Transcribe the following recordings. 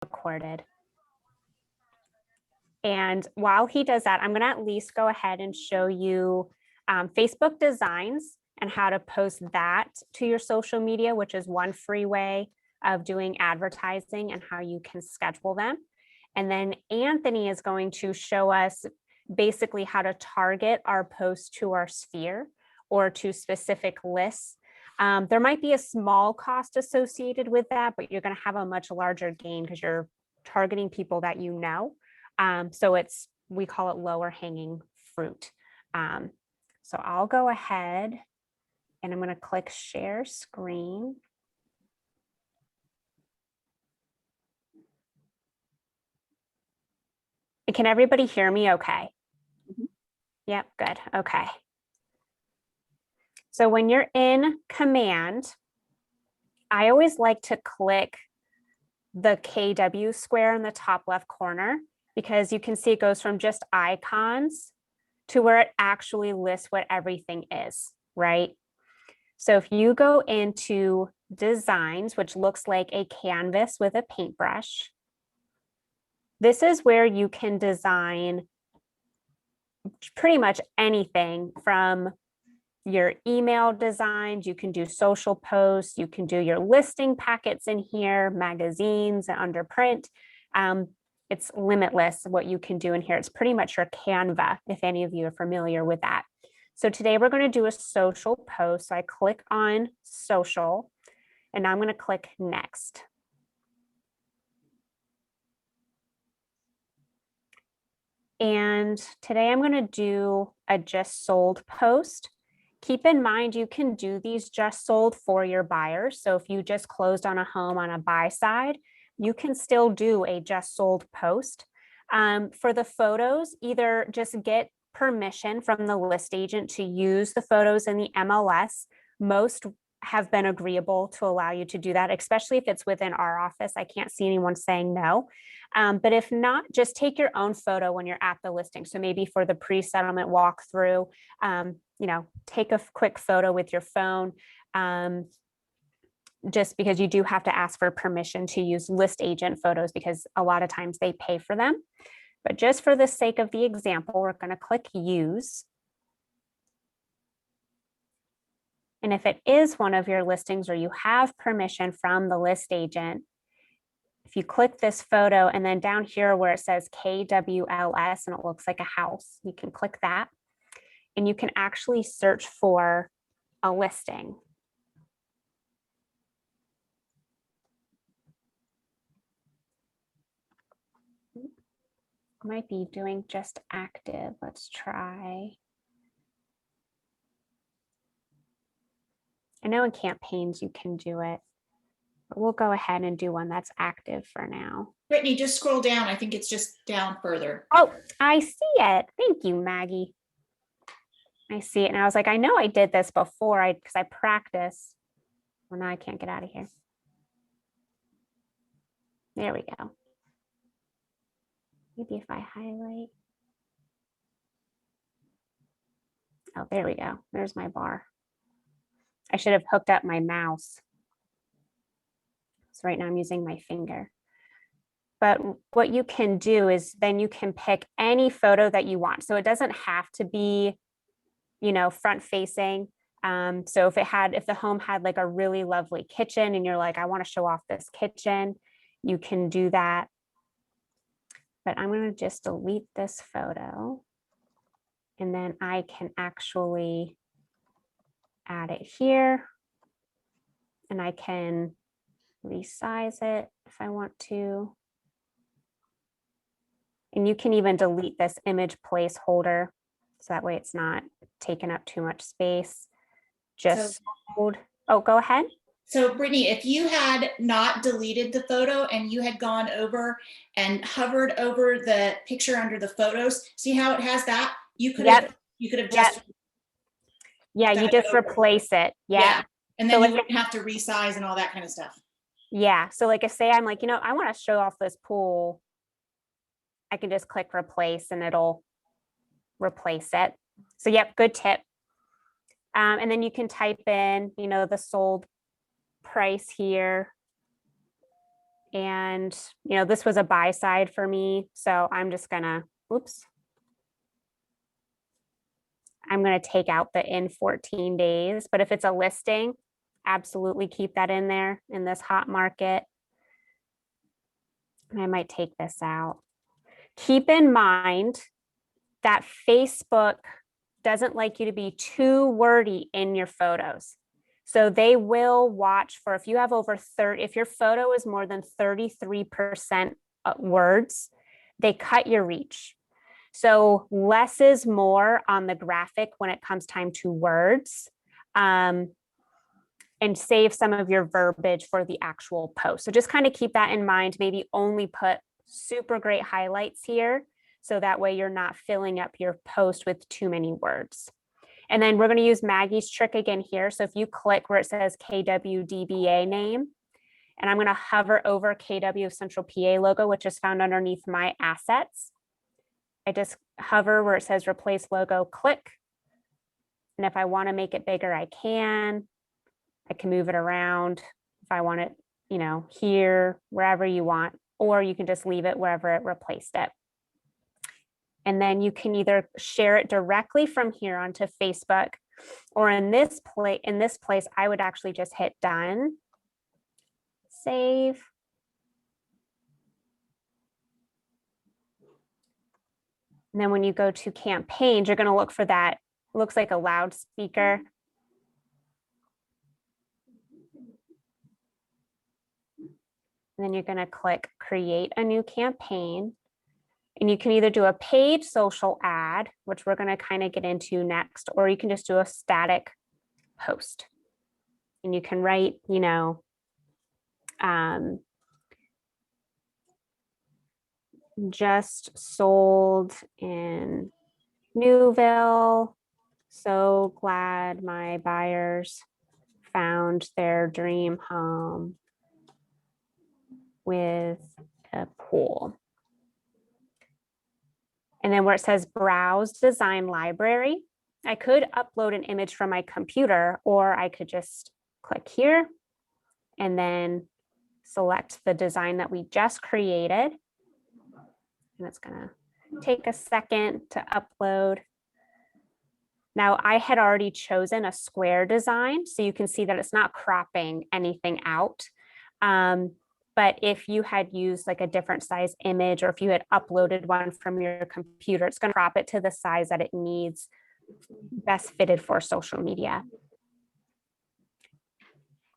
recorded. And while he does that, I'm going to at least go ahead and show you Facebook designs and how to post that to your social media, which is one free way of doing advertising and how you can schedule them. And then Anthony is going to show us basically how to target our posts to our sphere or to specific lists. There might be a small cost associated with that, but you're going to have a much larger gain because you're targeting people that you know. So we call it lower hanging fruit. So I'll go ahead and I'm going to click share screen. And can everybody hear me okay? Mm-hmm. Yep, good. Okay. So when you're in command, I always like to click the KW square in the top left corner because you can see it goes from just icons to where it actually lists what everything is, right? So if you go into designs, which looks like a canvas with a paintbrush, this is where you can design pretty much anything from your email designs. You can do social posts, you can do your listing packets in here, magazines under print. It's limitless what you can do in here. It's pretty much your Canva, if any of you are familiar with that. So today we're going to do a social post. So I click on social and now I'm going to click next. And today I'm going to do a just sold post. Keep in mind, you can do these just sold for your buyers. So if you just closed on a home on a buy side, you can still do a just sold post. For the photos, either just get permission from the list agent to use the photos in the MLS. Most have been agreeable to allow you to do that, especially if it's within our office. I can't see anyone saying no. But if not, just take your own photo when you're at the listing. So maybe for the pre-settlement walkthrough, take a quick photo with your phone, just because you do have to ask for permission to use list agent photos because a lot of times they pay for them. But just for the sake of the example, we're going to click use. And if it is one of your listings or you have permission from the list agent, if you click this photo and then down here where it says KWLS and it looks like a house, you can click that and you can actually search for a listing. Might be doing just active. Let's try. I know in campaigns you can do it, but we'll go ahead and do one that's active for now. Brittany, just scroll down. I think it's just down further. Oh, I see it. Thank you, Maggie. I see it. And I was like, I know I did this before because I practiced. Well, now I can't get out of here. There we go. Maybe if I highlight. Oh, there we go. There's my bar. I should have hooked up my mouse. So right now I'm using my finger. But what you can do is then you can pick any photo that you want. So it doesn't have to be, front facing. So if the home had like a really lovely kitchen and you're like, I want to show off this kitchen, you can do that. But I'm going to just delete this photo. And then I can actually add it here. And I can resize it if I want to. And you can even delete this image placeholder. So that way it's not taking up too much space. Just hold. Oh, go ahead. So Brittany, if you had not deleted the photo and you had gone over and hovered over the picture under the photos, see how it has that? You could have just you just replace it. Yeah. And then you wouldn't have to resize and all that kind of stuff. Yeah. So like if say I'm like, I want to show off this pool, I can just click replace and it'll replace it. So yep, good tip. And then you can type in, the sold price here And, you know, this was a buy side for me. So I'm just gonna, oops. I'm gonna take out the in 14 days, but if it's a listing, absolutely keep that in there in this hot market. I might take this out. Keep in mind that Facebook doesn't like you to be too wordy in your photos. So they will watch for, if you have over 30, if your photo is more than 33% words, they cut your reach. So less is more on the graphic when it comes time to words, and save some of your verbiage for the actual post. So just kind of keep that in mind. Maybe only put super great highlights here. So that way you're not filling up your post with too many words. And then we're going to use Maggie's trick again here. So if you click where it says KWDBA name, and I'm going to hover over KW Central PA logo, which is found underneath my assets. I just hover where it says replace logo, click. And if I want to make it bigger, I can move it around if I want it, you know, here, wherever you want, or you can just leave it wherever it replaced it. And then you can either share it directly from here onto Facebook, or in this place, I would actually just hit done, save. And then when you go to campaigns, you're going to look for that, looks like a loudspeaker. And then you're going to click create a new campaign. And you can either do a paid social ad, which we're going to kind of get into next, or you can just do a static post. And you can write, you know, just sold in Newville. So glad my buyers found their dream home with a pool. And then where it says browse design library, I could upload an image from my computer, or I could just click here and then select the design that we just created. And it's gonna take a second to upload. Now I had already chosen a square design, so you can see that it's not cropping anything out. But if you had used like a different size image, or if you had uploaded one from your computer, it's going to crop it to the size that it needs, best fitted for social media.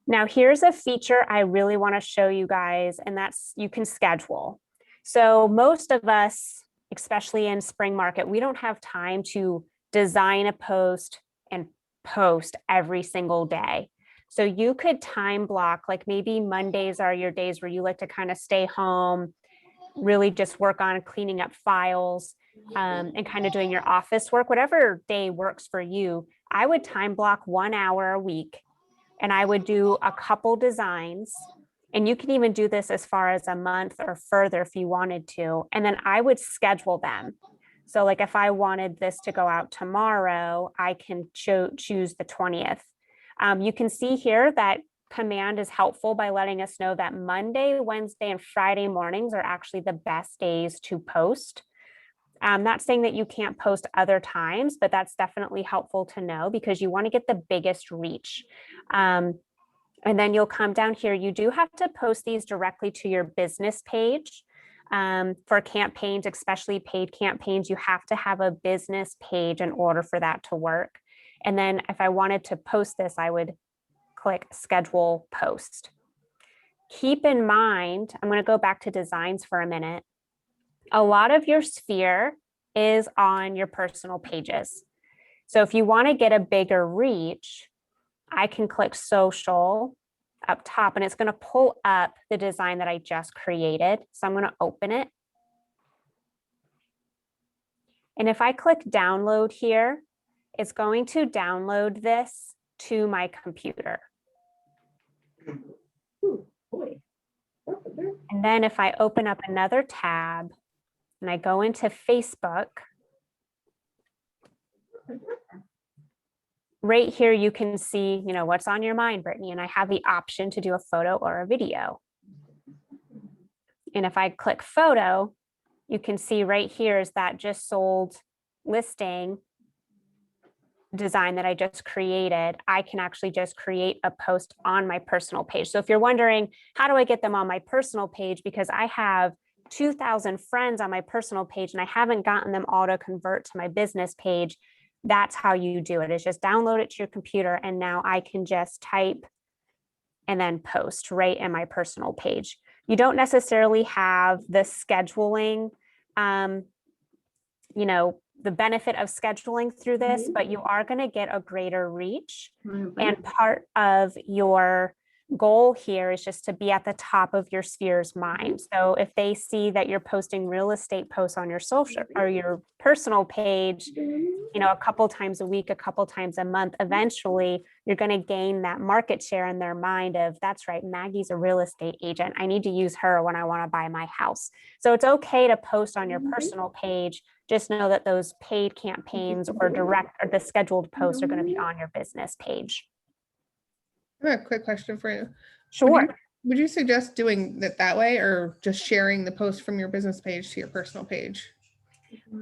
Now here's a feature I really want to show you guys, and that's you can schedule. So most of us, especially in spring market, we don't have time to design a post and post every single day. So you could time block, like maybe Mondays are your days where you like to kind of stay home, really just work on cleaning up files, and kind of doing your office work, whatever day works for you. I would time block 1 hour a week, and I would do a couple designs. And you can even do this as far as a month or further if you wanted to. And then I would schedule them. So like if I wanted this to go out tomorrow, I can choose the 20th. You can see here that command is helpful by letting us know that Monday, Wednesday, and Friday mornings are actually the best days to post. I'm not saying that you can't post other times, but that's definitely helpful to know because you want to get the biggest reach. And then you'll come down here. You do have to post these directly to your business page. For campaigns, especially paid campaigns, you have to have a business page in order for that to work. And then if I wanted to post this, I would click schedule post. Keep in mind, I'm going to go back to designs for a minute. A lot of your sphere is on your personal pages. So if you want to get a bigger reach, I can click social up top and it's going to pull up the design that I just created. So I'm going to open it. And if I click download here, it's going to download this to my computer. And then if I open up another tab and I go into Facebook, right here, you can see, you know, what's on your mind, Brittany, and I have the option to do a photo or a video. And if I click photo, you can see right here is that just sold listing design that I just created. I can actually just create a post on my personal page. So if you're wondering, how do I get them on my personal page? Because I have 2,000 friends on my personal page and I haven't gotten them all to convert to my business page. That's how you do it, is just download it to your computer. And now I can just type and then post right in my personal page. You don't necessarily have the scheduling, the benefit of scheduling through this, but you are going to get a greater reach. And part of your goal here is just to be at the top of your sphere's mind. So if they see that you're posting real estate posts on your social or your personal page, a couple times a week, a couple times a month, eventually you're going to gain that market share in their mind of, that's right, Maggie's a real estate agent. I need to use her when I want to buy my house. So it's okay to post on your personal page. Just know that those paid campaigns or the scheduled posts are going to be on your business page. I have a quick question for you. Sure. Would you suggest doing it that way, or just sharing the post from your business page to your personal page?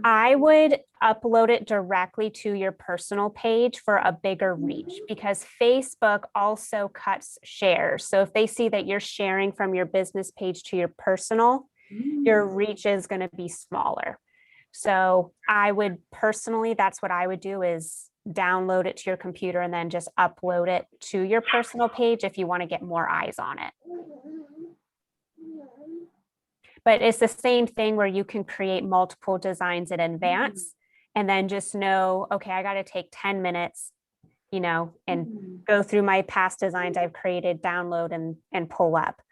I would upload it directly to your personal page for a bigger reach, because Facebook also cuts shares. So if they see that you're sharing from your business page to your personal, your reach is going to be smaller. So I would personally, that's what I would do, is download it to your computer and then just upload it to your personal page if you want to get more eyes on it. But it's the same thing where you can create multiple designs in advance and then just know, okay, I got to take 10 minutes, and go through my past designs I've created, download and pull up.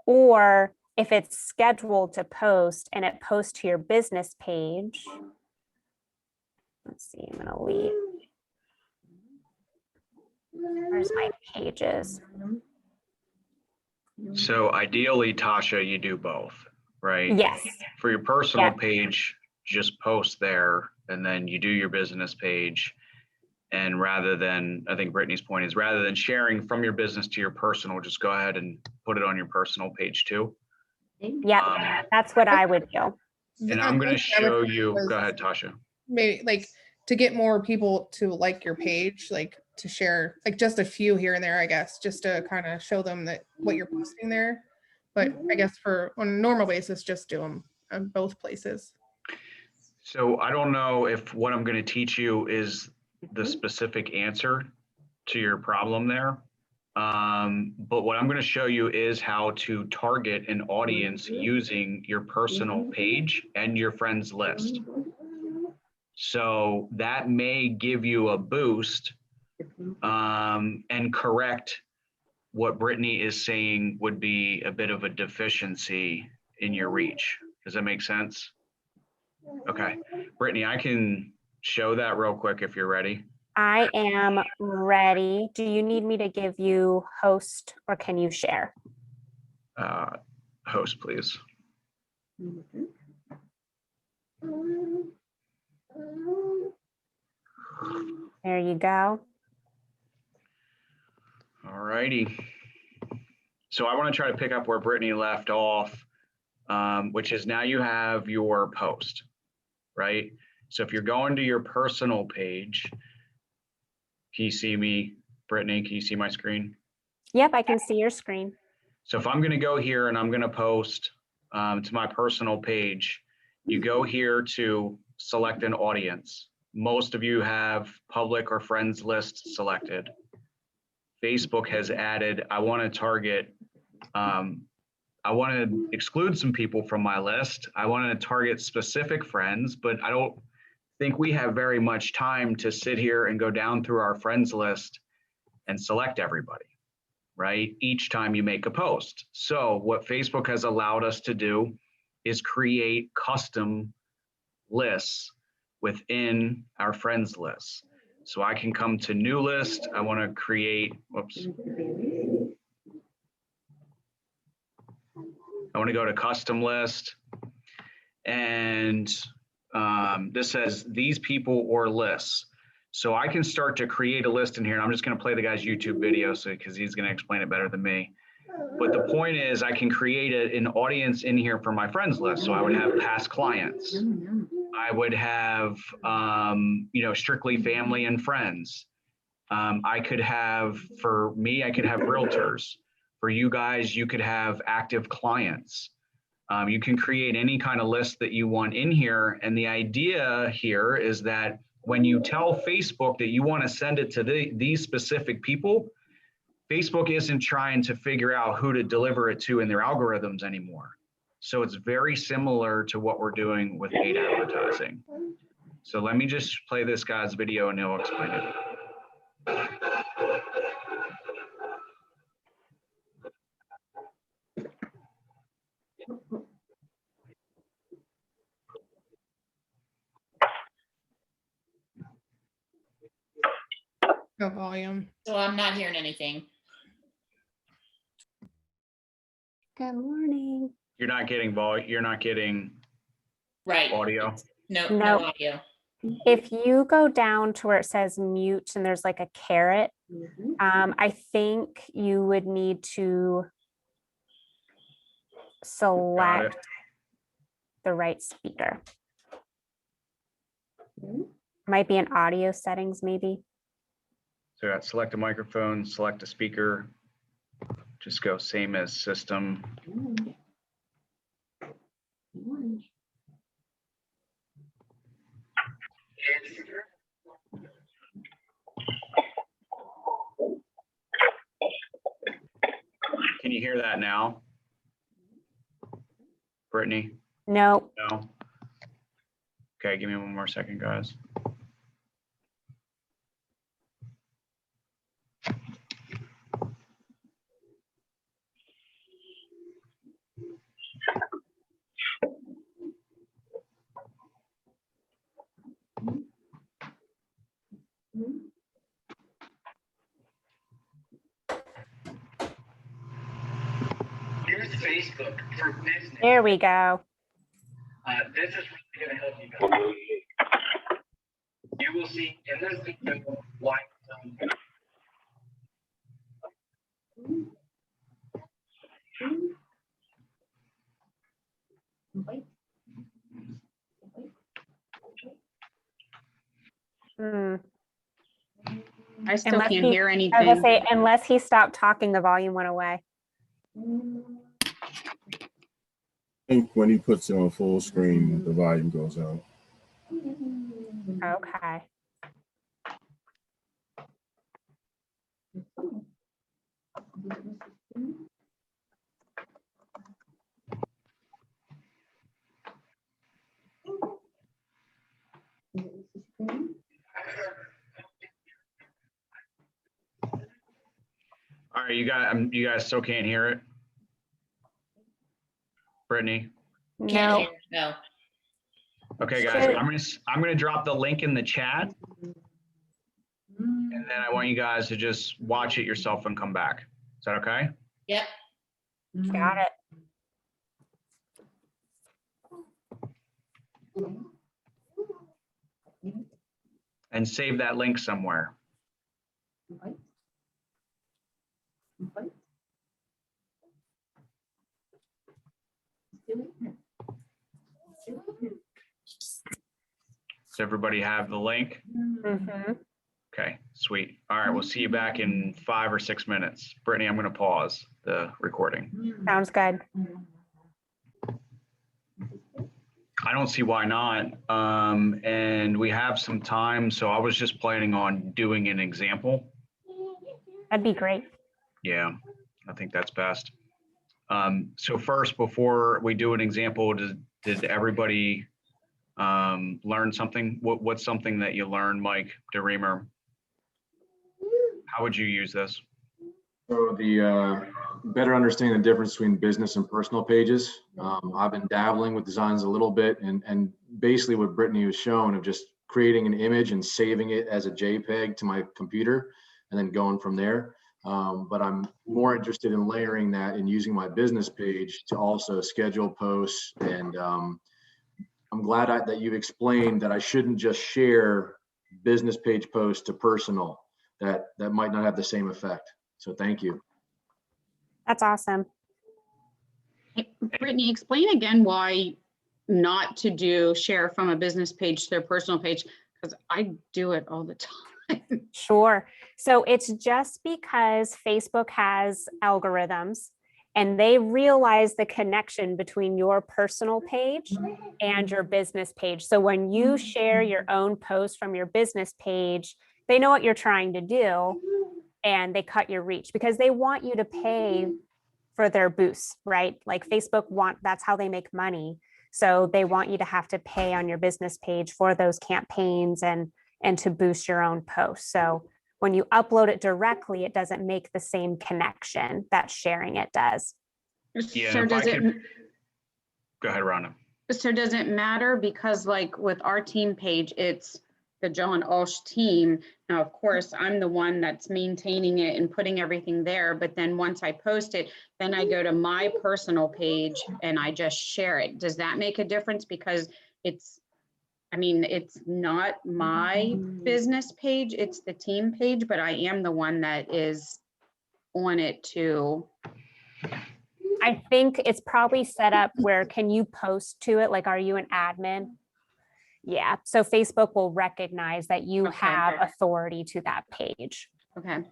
Or if it's scheduled to post and it posts to your business page, let's see, I'm going to leave. Where's my pages? So ideally, Tasha, you do both, right? Yes. For your personal page, just post there, and then you do your business page. And rather than, I think Brittany's point is, rather than sharing from your business to your personal, just go ahead and put it on your personal page too. Yeah, that's what I would do. And I'm going to show you, go ahead, Tasha. Maybe like to get more people to like your page, like to share, like just a few here and there, I guess, just to kind of show them that what you're posting there. But I guess on a normal basis, just do them on both places. So I don't know if what I'm going to teach you is the specific answer to your problem there. But what I'm going to show you is how to target an audience using your personal page and your friends list. So that may give you a boost and correct what Brittany is saying would be a bit of a deficiency in your reach. Does that make sense? Okay, Brittany, I can show that real quick if you're ready. I am ready. Do you need me to give you host or can you share? Host, please. There you go. All righty. So I want to try to pick up where Brittany left off, which is now you have your post, right? So if you're going to your personal page, can you see me, Brittany? Can you see my screen? Yep, I can see your screen. So if I'm going to go here and I'm going to post to my personal page, you go here to select an audience. Most of you have public or friends list selected. Facebook has added, I want to target, I want to exclude some people from my list. I want to target specific friends, but I don't think we have very much time to sit here and go down through our friends list and select everybody, right? Each time you make a post. So what Facebook has allowed us to do is create custom lists within our friends list. So I can come to new list. I want to create, whoops. I want to go to custom list. And this says these people or lists. So I can start to create a list in here. And I'm just going to play the guy's YouTube video because he's going to explain it better than me. But the point is I can create an audience in here for my friends list. So I would have past clients. I would have, strictly family and friends. I could have, for me, I could have realtors. For you guys, you could have active clients. You can create any kind of list that you want in here. And the idea here is that when you tell Facebook that you want to send it to these specific people, Facebook isn't trying to figure out who to deliver it to in their algorithms anymore. So it's very similar to what we're doing with paid advertising. So let me just play this guy's video and he'll explain it. No volume. So I'm not hearing anything. Good morning. You're not getting volume. You're not getting Right. audio. No No. audio. If you go down to where it says mute and there's like a caret, I think you would need to select the right speaker. Might be in audio settings, maybe. So select a microphone, select a speaker, just go same as system. Can you hear that now? Brittany? No. No? Okay, give me one more second, guys. Here's Facebook for business. There we go. This is really going to help you guys. You will see in this video why. I still Unless can't he- hear I was anything. gonna say, unless he stopped talking, the volume went away. I think when he puts it on full screen, the volume goes out. Okay. All right, you guys still can't hear it? Brittany? Can't No. hear. No. Okay, guys, Sure. I'm gonna drop the link in the chat. And then I want you guys to just watch it yourself and come back. Is that okay? Yep. Got it. And save that link somewhere. Does everybody have the link? Mm-hmm. Okay, sweet. All right, we'll see you back in 5 or 6 minutes. Brittany, I'm gonna pause the recording. Sounds good. I don't see why not. And we have some time, so I was just planning on doing an example. That'd be great. Yeah, I think that's best. So first, before we do an example, did everybody learn something? What's something that you learned, Mike DeReamer? How would you use this? So the better understanding the difference between business and personal pages. I've been dabbling with designs a little bit, and basically what Brittany was showing of just creating an image and saving it as a JPEG to my computer and then going from there. But I'm more interested in layering that and using my business page to also schedule posts. And I'm glad that you've explained that I shouldn't just share business page posts to personal. That might not have the same effect. So thank you. That's awesome. Hey, Brittany, explain again why not to do share from a business page to their personal page, because I do it all the time. Sure. So it's just because Facebook has algorithms and they realize the connection between your personal page and your business page. So when you share your own post from your business page, they know what you're trying to do and they cut your reach because they want you to pay for their boosts, right? Like that's how they make money. So they want you to have to pay on your business page for those campaigns and to boost your own posts. So when you upload it directly, it doesn't make the same connection that sharing it does. Yeah, So if I does it, could, go ahead, Rhonda. so does it matter? Because like with our team page, it's the John Walsh team. Now, of course, I'm the one that's maintaining it and putting everything there. But then once I post it, then I go to my personal page and I just share it. Does that make a difference? Because it's not my business page, it's the team page, but I am the one that is on it too. I think it's probably set up where can you post to it? Like, are you an admin? Yeah. So Facebook will recognize that you Okay. have authority to that page. Okay.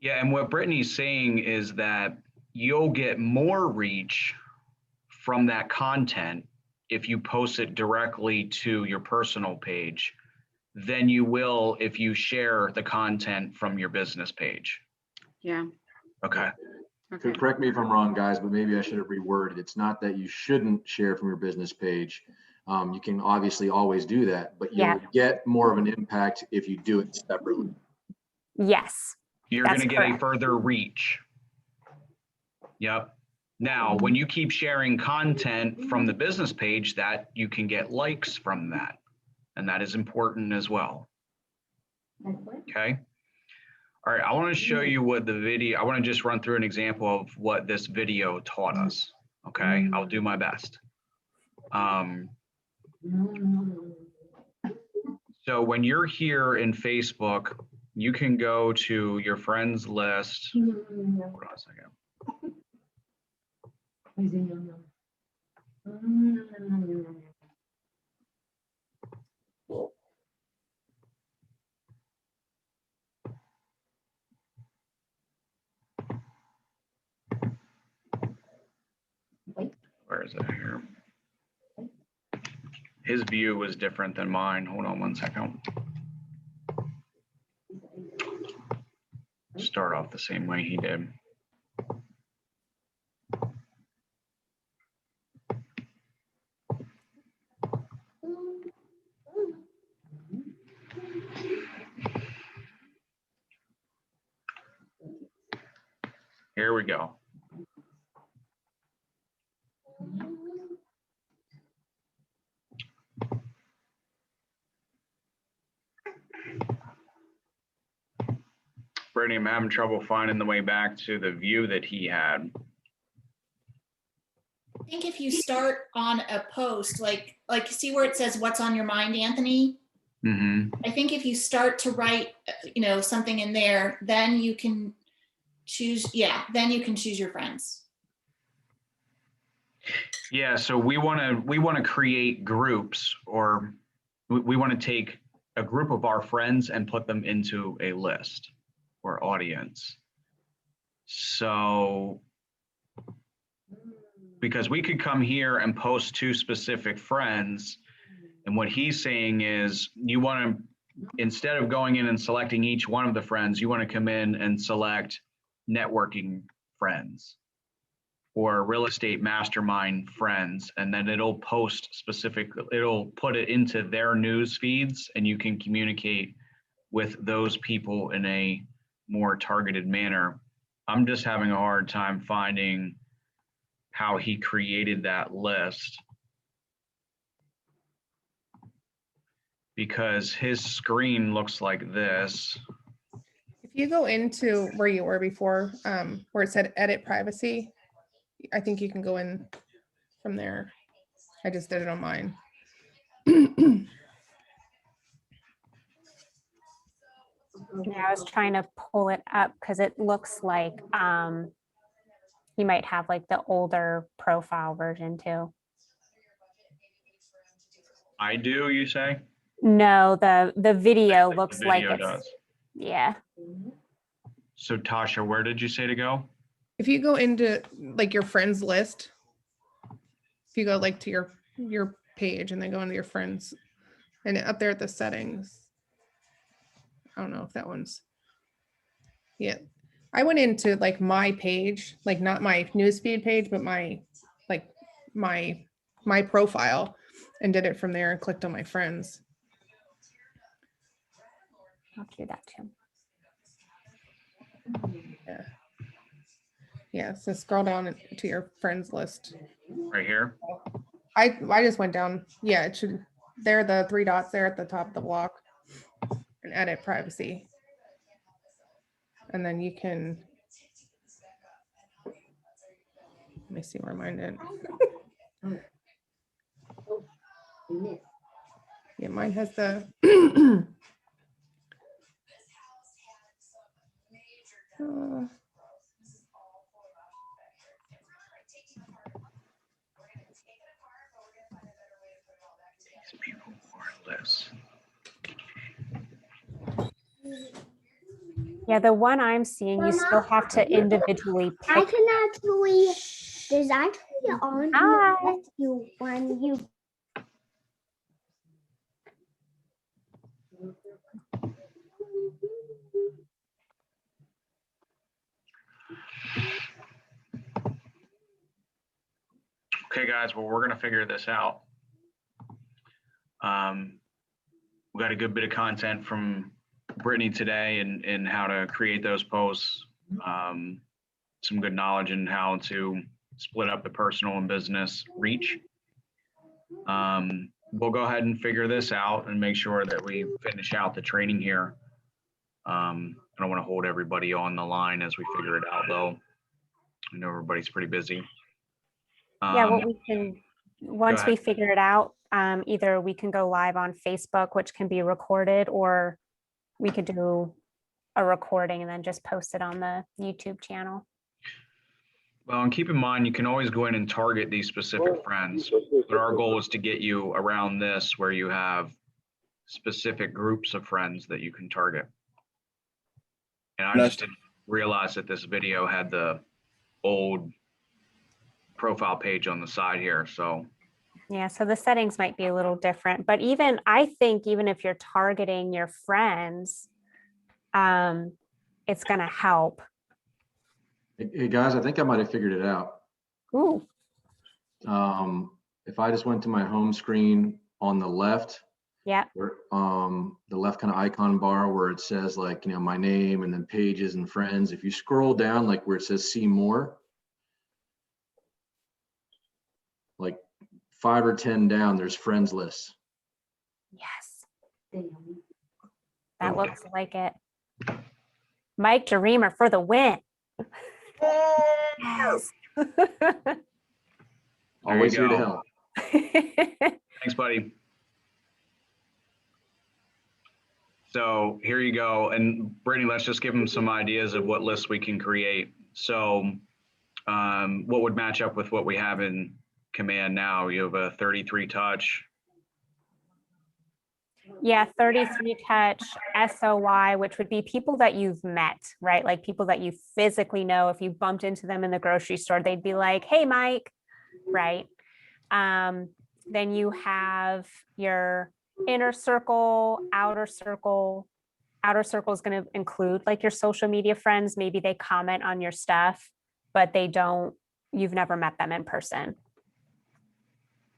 Yeah, and what Brittany's saying is that you'll get more reach from that content if you post it directly to your personal page than you will if you share the content from your business page. Yeah. Okay. Okay. Correct me if I'm wrong, guys, but maybe I should have reworded. It's not that you shouldn't share from your business page. You can obviously always do that, but you'll get more of an impact if you do it separately. Yes. You're going to get a further reach. Yep. Now, when you keep sharing content from the business page, that you can get likes from that. And that is important as well. Okay. All right. I want to show you what the video, I want to just run through an example of what this video taught us. Okay. I'll do my best. So when you're here in Facebook, you can go to your friends list. Hold on a second. Where is it here? His view was different than mine. Hold on one second. Start off the same way he did. Here we go. Brittany, I'm having trouble finding the way back to the view that he had. I think if you start on a post, like see where it says what's on your mind, Anthony? Mm-hmm. I think if you start to write, something in there, then you can choose, then you can choose your friends. Yeah, so we want to create groups, or we want to take a group of our friends and put them into a list or audience. So because we could come here and post to specific friends, and what he's saying is you want to, instead of going in and selecting each one of the friends, you want to come in and select networking friends or real estate mastermind friends, and then it'll post it'll put it into their news feeds, and you can communicate with those people in a more targeted manner. I'm just having a hard time finding how he created that list, because his screen looks like this. If you go into where you were before, where it said edit privacy, I think you can go in from there. I just did it on mine. Yeah, I was trying to pull it up because it looks like He might have like the older profile version too. I do, you say? No, the video The looks like video it's, does. yeah. So Tasha, where did you say to go? If you go into like your friends list, if you go like to your page and then go into your friends and up there at the settings, I don't know if that one's, yeah. I went into like my page, like not my newsfeed page, but my, like my profile, and did it from there and clicked on my friends. I'll do that too. Yeah. Yeah, so scroll down to your friends list. Right here? I just went down. Yeah, it should, there are the 3 dots there at the top of the block, and edit privacy. And then you can, let me see where mine did. Yeah, mine has the These people are less. Yeah, the one I'm seeing, you still have to individually I pick. can actually, there's actually on Hi. here you when you Okay, guys, well, we're gonna figure this out. We got a good bit of content from Brittany today and how to create those posts. Some good knowledge in how to split up the personal and business reach. We'll go ahead and figure this out and make sure that we finish out the training here. I don't want to hold everybody on the line as we figure it out, though. I know everybody's pretty busy. Yeah, what we can, once we figure it out, either we can go live on Facebook, which can be recorded, or we could do a recording and then just post it on the YouTube channel. Well, and keep in mind, you can always go in and target these specific friends, but our goal is to get you around this where you have specific groups of friends that you can target. And I just didn't realize that this video had the old profile page on the side here, so. Yeah, so the settings might be a little different, but even, I think even if you're targeting your friends, it's gonna help. Hey, guys, I think I might have figured it out. Ooh, If I just went to my home screen on the left, yeah, where, the left kind of icon bar where it says like, my name and then pages and friends. If you scroll down, like where it says see more, like 5 or 10 down, there's friends lists. yes. That looks like it. Mike Dreamer for the win. Yes. Always here to go. help. Thanks, buddy. So here you go. And Brittany, let's just give them some ideas of what lists we can create. So what would match up with what we have in Command now? You have a 33 touch. Yeah, 33 touch, SOY, which would be people that you've met, right? Like people that you physically know. If you bumped into them in the grocery store, they'd be like, hey, Mike, right? Then you have your inner circle, outer circle. Outer circle is going to include like your social media friends. Maybe they comment on your stuff, but you've never met them in person.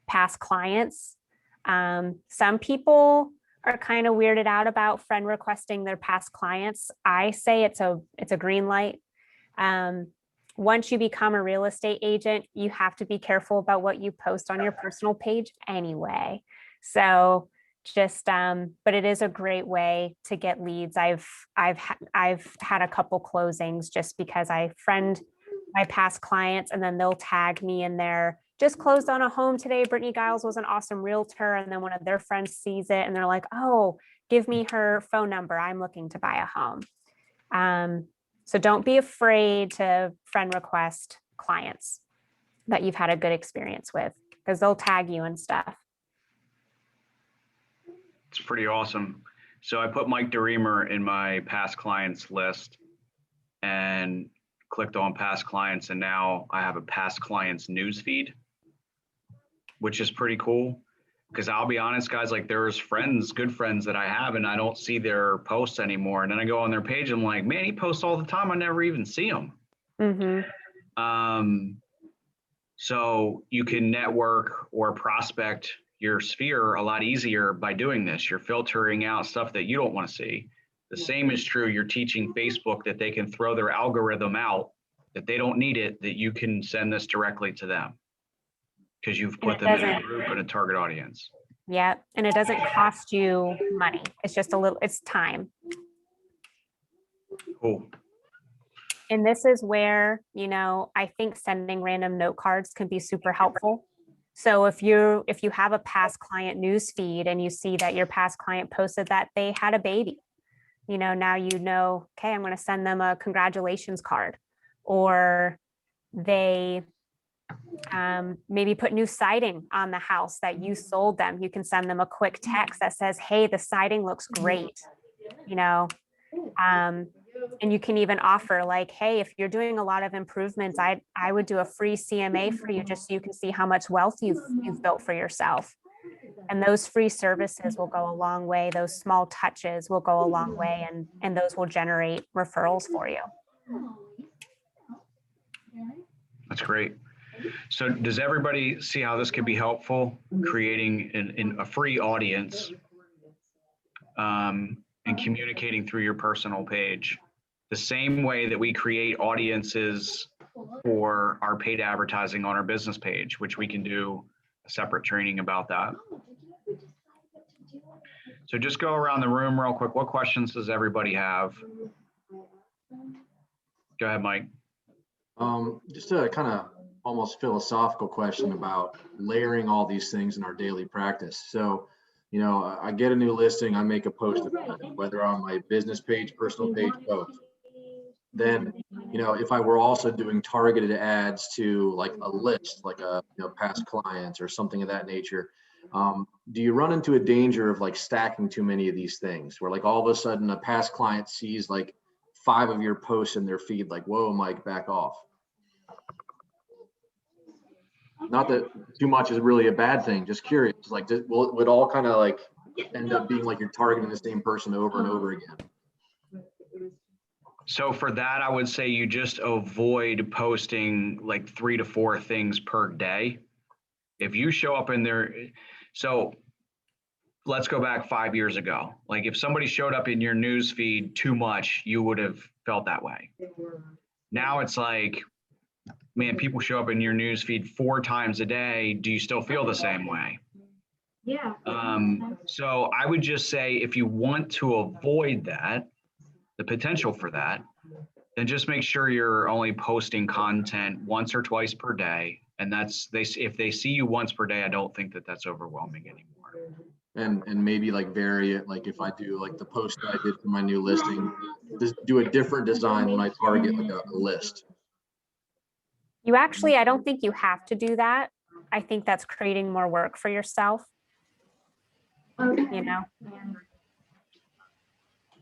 Past clients. Some people are kind of weirded out about friend requesting their past clients. I say it's a green light. Once you become a real estate agent, you have to be careful about what you post on your personal page anyway. So just, but it is a great way to get leads. I've had a couple closings just because I friend my past clients and then they'll tag me in their just closed on a home today. Brittany Giles was an awesome realtor. And then one of their friends sees it and they're like, oh, give me her phone number. I'm looking to buy a home. So don't be afraid to friend request clients that you've had a good experience with, because they'll tag you and stuff. It's pretty awesome. So I put Mike DeReamer in my past clients list and clicked on past clients, and now I have a past clients news feed, which is pretty cool. Because I'll be honest, guys, like there's friends, good friends that I have, and I don't see their posts anymore. And then I go on their page, and I'm like, man, he posts all the time. I never even see him. So you can network or prospect your sphere a lot easier by doing this. You're filtering out stuff that you don't want to see. The same is true. You're teaching Facebook that they can throw their algorithm out, that they don't need it, that you can send this directly to them because you've put them in a group and a target audience. Yeah. And it doesn't cost you money. It's just it's time. Cool. And this is where, I think sending random note cards can be super helpful. So if you have a past client news feed and you see that your past client posted that they had a baby, now okay, I'm going to send them a congratulations card, or they maybe put new siding on the house that you sold them. You can send them a quick text that says, hey, the siding looks great, and you can even offer like, hey, if you're doing a lot of improvements, I would do a free CMA for you just so you can see how much wealth you've built for yourself. And those free services will go a long way. Those small touches will go a long way, and those will generate referrals for you. That's great. So does everybody see how this could be helpful, creating a free audience and communicating through your personal page? The same way that we create audiences for our paid advertising on our business page, which we can do a separate training about that. So just go around the room real quick. What questions does everybody have? Go ahead, Mike. Just a kind of almost philosophical question about layering all these things in our daily practice. So, I get a new listing, I make a post about it, whether on my business page, personal page, both. Then, if I were also doing targeted ads to like a list, like a past clients or something of that nature, do you run into a danger of like stacking too many of these things, where like all of a sudden a past client sees like 5 of your posts in their feed, like, whoa, Mike, back off? Not that too much is really a bad thing, just curious, like would all kind of like end up being like you're targeting the same person over and over again? So for that, I would say you just avoid posting like 3 to 4 things per day. If you show up in there, so let's go back 5 years ago. Like if somebody showed up in your news feed too much, you would have felt that way. Now it's like, man, people show up in your news feed 4 times a day. Do you still feel the same way? Yeah. So I would just say, if you want to avoid that, the potential for that, then just make sure you're only posting content once or twice per day. And if they see you once per day, I don't think that that's overwhelming anymore. And maybe like vary it, like if I do like the post that I did for my new listing, just do a different design when I target like a list. I don't think you have to do that. I think that's creating more work for yourself.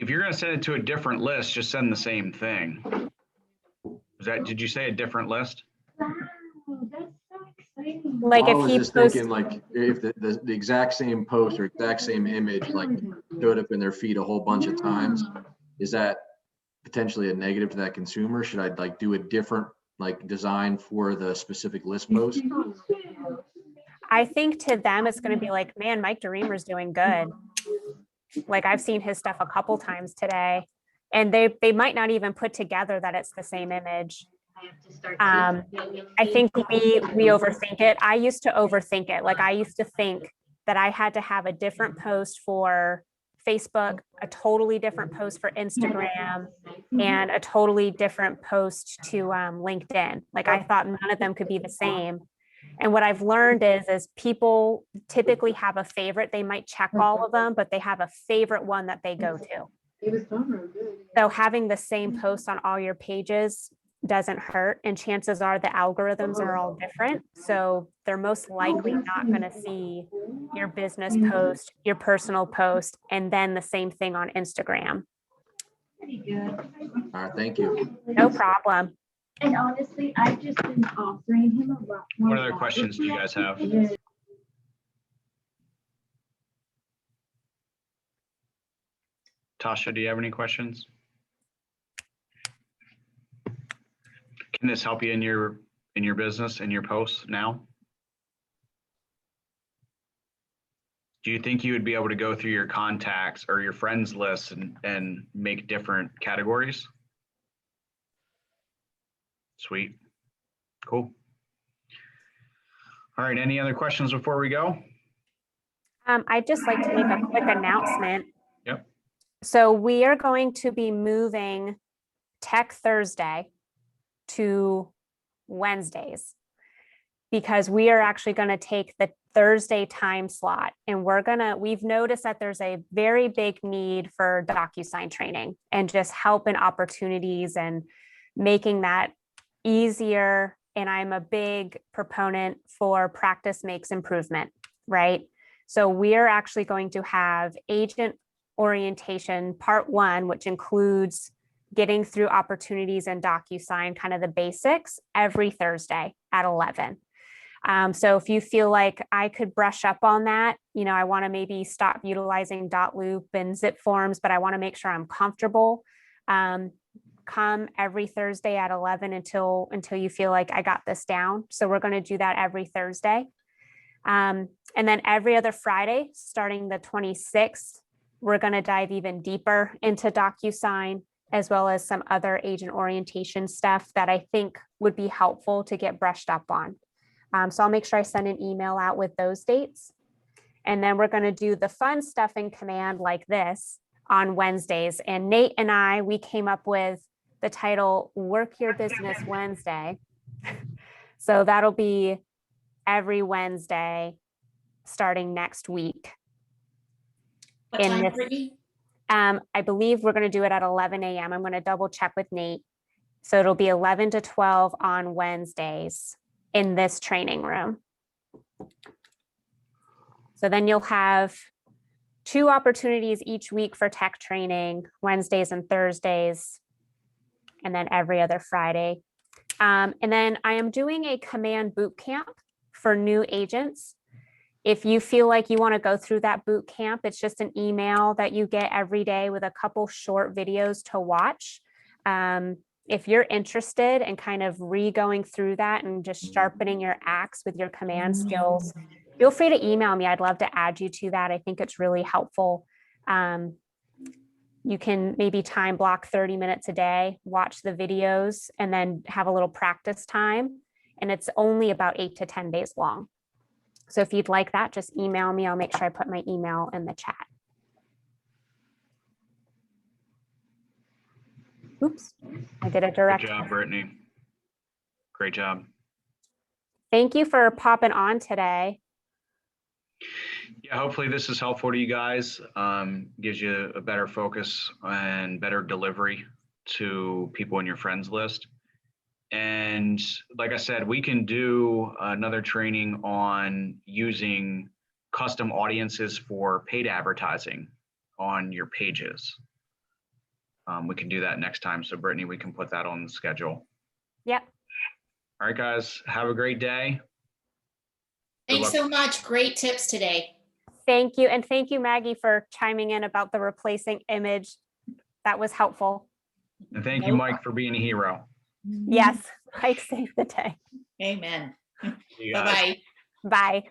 If you're going to send it to a different list, just send the same thing. Did you say a different list? Like well, if I was he just posts, thinking like if the exact same post or exact same image like showed up in their feed a whole bunch of times, is that potentially a negative to that consumer? Should I like do a different like design for the specific list post? I think to them, it's going to be like, man, Mike DeReamer's doing good. Like I've seen his stuff a couple times today, and they might not even put together that it's the same image. I think we overthink it. I used to overthink it. Like I used to think that I had to have a different post for Facebook, a totally different post for Instagram, and a totally different post to LinkedIn. Like I thought none of them could be the same. And what I've learned is people typically have a favorite. They might check all of them, but they have a favorite one that they go to. So having the same post on all your pages doesn't hurt. And chances are the algorithms are all different. So they're most likely not going to see your business post, your personal post, and then the same thing on Instagram. All right, thank you. No problem. And honestly, I've just been offering him a lot more. What other questions do you guys have? Tasha, do you have any questions? Can this help you in your business, in your posts now? Do you think you would be able to go through your contacts or your friends list and make different categories? Sweet. Cool. All right, any other questions before we go? I'd just like to make a quick announcement. Yep. So we are going to be moving Tech Thursday to Wednesdays because we are actually going to take the Thursday time slot, and we've noticed that there's a very big need for DocuSign training and just help and opportunities and making that easier. And I'm a big proponent for practice makes improvement, right? So we're actually going to have agent orientation part 1, which includes getting through opportunities and DocuSign, kind of the basics, every Thursday at 11. So if you feel like I could brush up on that, I want to maybe stop utilizing .loop and zip forms, but I want to make sure I'm comfortable. Come every Thursday at 11 until you feel like I got this down. So we're going to do that every Thursday. And then every other Friday, starting the 26th, we're going to dive even deeper into DocuSign, as well as some other agent orientation stuff that I think would be helpful to get brushed up on. So I'll make sure I send an email out with those dates. And then we're going to do the fun stuff in Command like this on Wednesdays. And Nate and I, we came up with the title Work Your Business Wednesday. So that'll be every Wednesday starting next week. What In time, this- Brittany? I believe we're going to do it at 11 a.m. I'm going to double check with Nate. So it'll be 11 to 12 on Wednesdays in this training room. So then you'll have 2 opportunities each week for tech training, Wednesdays and Thursdays, and then every other Friday. And then I am doing a command boot camp for new agents. If you feel like you want to go through that boot camp, it's just an email that you get every day with a couple short videos to watch. If you're interested in kind of re-going through that and just sharpening your axe with your command skills, feel free to email me. I'd love to add you to that. I think it's really helpful. You can maybe time block 30 minutes a day, watch the videos, and then have a little practice time. And it's only about 8 to 10 days long. So if you'd like that, just email me. I'll make sure I put my email in the chat. Oops, I did a direct. Good job, Brittany. Great job. Thank you for popping on today. Yeah, hopefully this is helpful to you guys. Gives you a better focus and better delivery to people in your friends list. And like I said, we can do another training on using custom audiences for paid advertising on your pages. We can do that next time. So Brittany, we can put that on the schedule. Yep. All right, guys, have a great day. Thanks so much. Great tips today. Thank you. And thank you, Maggie, for chiming in about the replacing image. That was helpful. And thank you, Mike, for being a hero. Yes, Mike saved the day. Amen. See you guys. Bye-bye. Bye.